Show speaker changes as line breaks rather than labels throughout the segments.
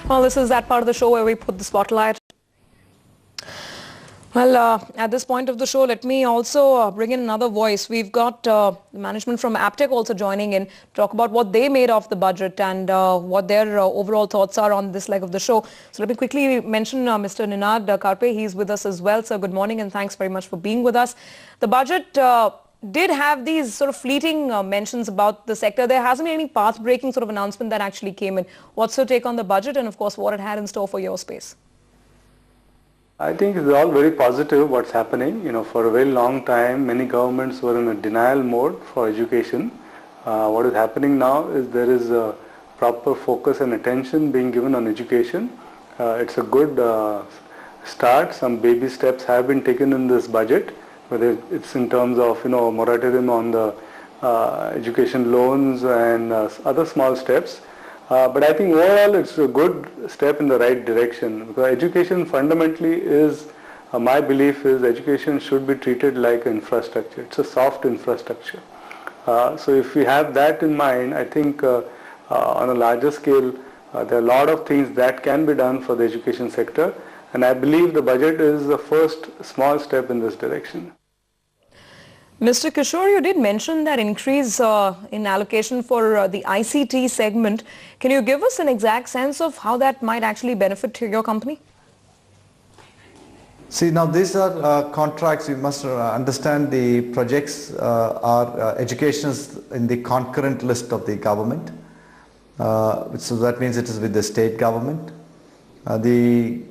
Well, this is that part of the show where we put the spotlight. Well, at this point of the show, let me also bring in another voice. We've got the management from Aptech also joining in to talk about what they made of the budget and what their overall thoughts are on this leg of the show. So let me quickly mention Mr. Ninad Karpe. He's with us as well. So good morning and thanks very much for being with us. The budget did have these sort of fleeting mentions about the sector. There hasn't been any path-breaking sort of announcement that actually came in. What's your take on the budget and, of course, what it had in store for your space?
I think it's all very positive what's happening. You know, for a very long time, many governments were in a denial mode for education. What is happening now is there is a proper focus and attention being given on education. It's a good start. Some baby steps have been taken in this budget, whether it's in terms of, moratorium on the education loans and other small steps. But I think overall it's a good step in the right direction, because education fundamentally is, my belief is education should be treated like infrastructure. It's a soft infrastructure. So if we have that in mind, I think on a larger scale, there are a lot of things that can be done for the education sector, and I believe the budget is the first small step in this direction.
Mr. Kishore, you did mention that increase in allocation for the ICT segment. Can you give us an exact sense of how that might actually benefit your company?
See, now these are contracts. You must understand the projects are educations in the concurrent list of the government. So that means it is with the state government. The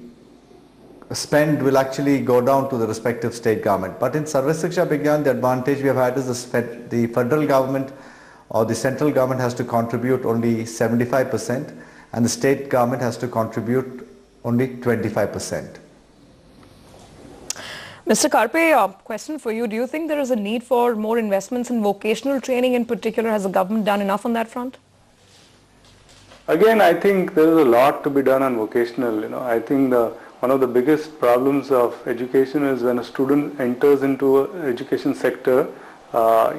spend will actually go down to the respective state government. But in Sarva Shiksha Abhiyan, the advantage we have had is the federal government or the central government has to contribute only 75% and the state government has to contribute only 25%.
Mr. Karpe, question for you. Do you think there is a need for more investments in vocational training in particular? Has the government done enough on that front?
Again, I think there is a lot to be done on vocational. I think one of the biggest problems of education is when a student enters into an education sector,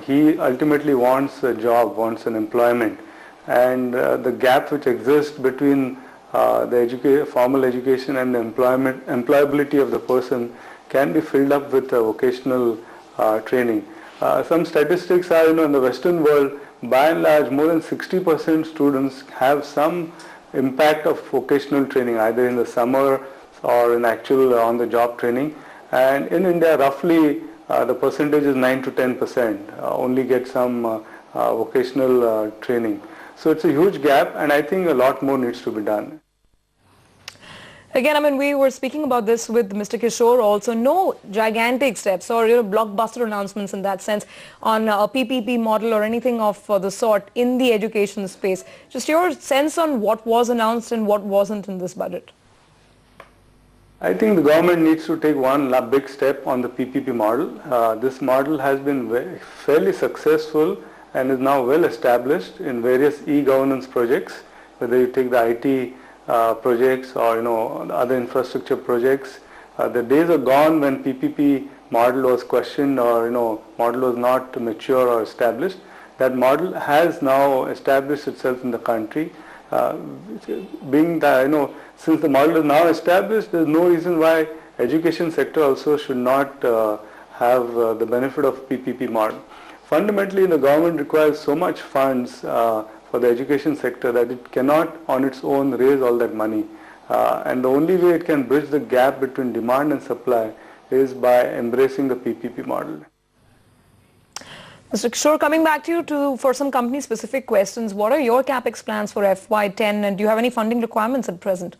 he ultimately wants a job, wants an employment. And the gap which exists between the formal education and the employability of the person can be filled up with vocational training. Some statistics are, in the Western world, by and large, more than 60% students have some impact of vocational training, either in the summer or in actual on-the-job training. And in India, roughly the percentage is 9 to 10% only get some vocational training. So it's a huge gap, and I think a lot more needs to be done.
Again, we were speaking about this with Mr. Kishore also. No gigantic steps or blockbuster announcements in that sense on a PPP model or anything of the sort in the education space. Just your sense on what was announced and what wasn't in this budget.
I think the government needs to take one big step on the PPP model. This model has been fairly successful and is now well established in various e-governance projects, whether you take the IT projects or other infrastructure projects. The days are gone when PPP model was questioned or model was not mature or established. That model has now established itself in the country. Being that since the model is now established, there is no reason why education sector also should not have the benefit of PPP model. Fundamentally, the government requires so much funds for the education sector that it cannot on its own raise all that money. And the only way it can bridge the gap between demand and supply is by embracing the PPP model.
Mr. Kishore, coming back to you for some company-specific questions, what are your CapEx plans for FY10 and do you have any funding requirements at present?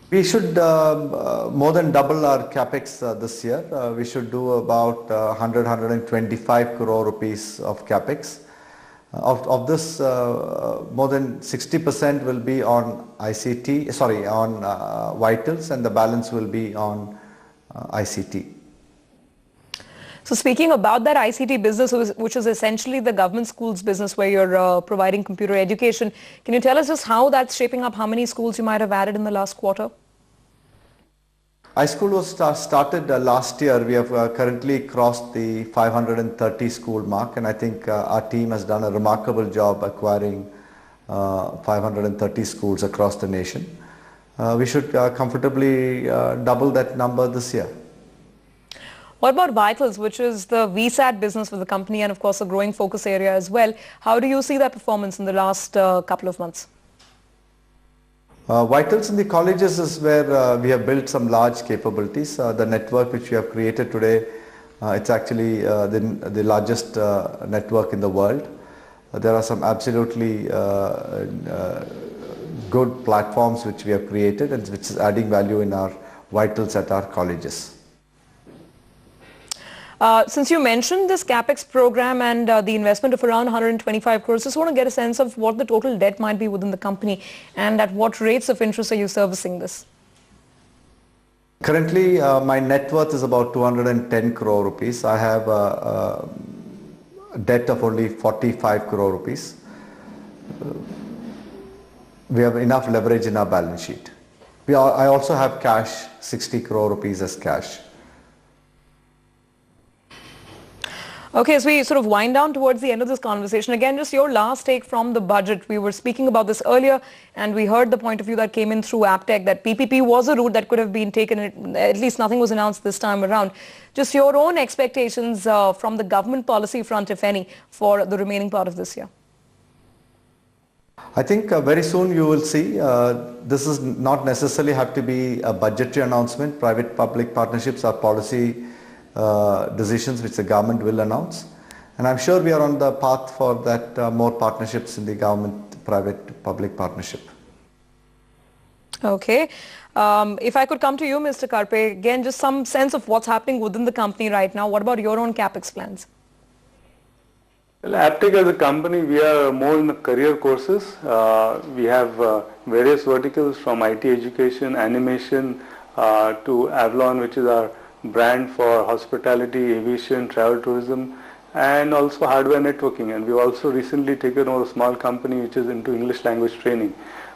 We should more than double our CapEx this year. We should do about 125 crore rupees of CapEx. Of this, more than 60% will be on on vitals, and the balance will be on ICT.
So speaking about that ICT business, which is essentially the government schools business where you're providing computer education, can you tell us just how that's shaping up, how many schools you might have added in the last quarter?
iSchool was started last year. We have currently crossed the 530 school mark, and I think our team has done a remarkable job acquiring 530 schools across the nation. We should comfortably double that number this year.
What about Vitals, which is the VSAT business for the company and of course a growing focus area as well? How do you see that performance in the last couple of months?
Vitals in the colleges is where we have built some large capabilities. The network which we have created today, it's actually the largest network in the world. There are some absolutely good platforms which we have created and which is adding value in our Vitals at our colleges.
Since you mentioned this CapEx program and the investment of around 125 crores, just want to get a sense of what the total debt might be within the company and at what rates of interest are you servicing this?
Currently, my net worth is about 210 crore rupees. I have a debt of only 45 crore rupees. We have enough leverage in our balance sheet. I also have cash, 60 crore rupees as cash.
Okay, as we sort of wind down towards the end of this conversation, again, just your last take from the budget. We were speaking about this earlier and we heard the point of view that came in through Aptech that PPP was a route that could have been taken, at least nothing was announced this time around. Just your own expectations from the government policy front, if any, for the remaining part of this year.
I think very soon you will see this is not necessarily have to be a budgetary announcement. Private-public partnerships are policy decisions which the government will announce, and I'm sure we are on the path for that more partnerships in the government-private-public partnership.
Okay. If I could come to you, Mr. Karpe, again, just some sense of what's happening within the company right now. What about your own CapEx plans?
Well, Aptech as a company, we are more in the career courses. We have various verticals from IT education, animation to Avalon, which is our brand for hospitality, aviation, travel tourism, and also hardware networking. And we've also recently taken over a small company which is into English language training.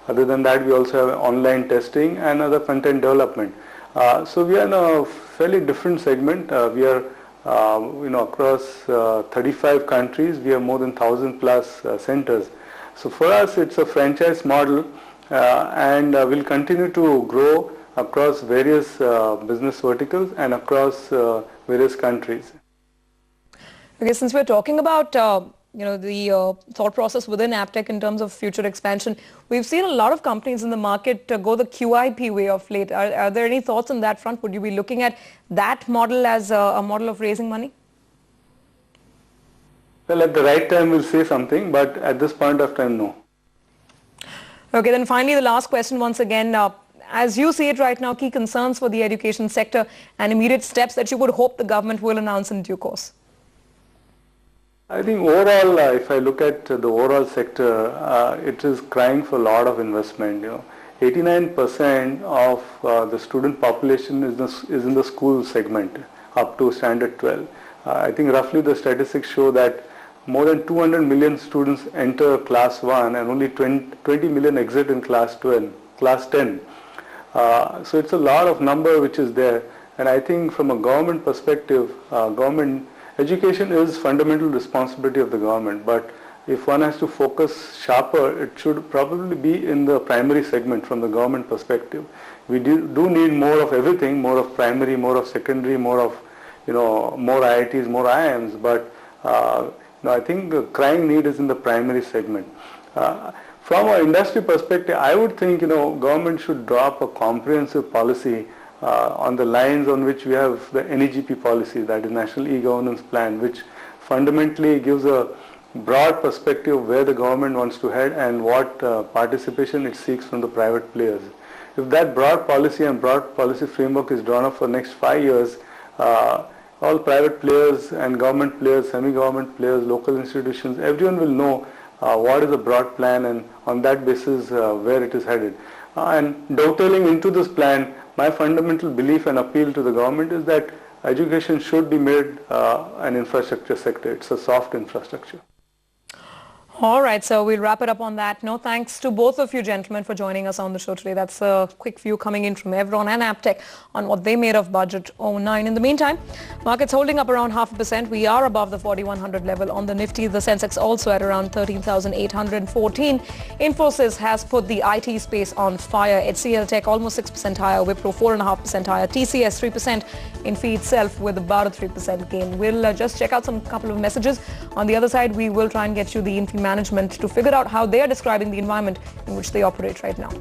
Other than that, we also have online testing and other front-end development. So we are in a fairly different segment. We are across 35 countries. We have more than 1,000 plus centers. So for us, it's a franchise model, and we'll continue to grow across various business verticals and across various countries.
Okay, since we're talking about the thought process within Aptech in terms of future expansion, we've seen a lot of companies in the market go the QIP way of late. Are there any thoughts on that front? Would you be looking at that model as a model of raising money?
Well, at the right time we'll say something, but at this point of time, no.
Okay, then finally the last question once again. As you see it right now, key concerns for the education sector and immediate steps that you would hope the government will announce in due course.
I think overall, if I look at the overall sector, it is crying for a lot of investment. 89% of the student population is in the school segment up to standard 12. I think roughly the statistics show that more than 200 million students enter class 1 and only 20 million exit in class 10. So it's a lot of number which is there, and I think from a government perspective, government education is fundamental responsibility of the government, but if one has to focus sharper, it should probably be in the primary segment from the government perspective. We do need more of everything, more of primary, more of secondary, more of more IITs, more IIMs, but I think the crying need is in the primary segment. From an industry perspective, I would think government should drop a comprehensive policy on the lines on which we have the NEGP policy, that is National E-Governance Plan, which fundamentally gives a broad perspective of where the government wants to head and what participation it seeks from the private players. If that broad policy and broad policy framework is drawn up for next 5 years, all private players and government players, semi-government players, local institutions, everyone will know what is the broad plan, and on that basis where it is headed. And dovetailing into this plan, my fundamental belief and appeal to the government is that education should be made an infrastructure sector. It's a soft infrastructure.
All right, so we'll wrap it up on that. No, thanks to both of you gentlemen for joining us on the show today. That's a quick view coming in from Evron and Aptech on what they made of Budget 09. In the meantime, markets holding up around 0.5%. We are above the 4100 level on the Nifty. The Sensex also at around 13,814. Infosys has put the IT space on fire. HCL Tech almost 6% higher. Wipro 4.5% higher. TCS 3%. Infy itself with about a 3% gain. We'll just check out some couple of messages. On the other side, we will try and get you the Infy management to figure out how they are describing the environment in which they operate right now.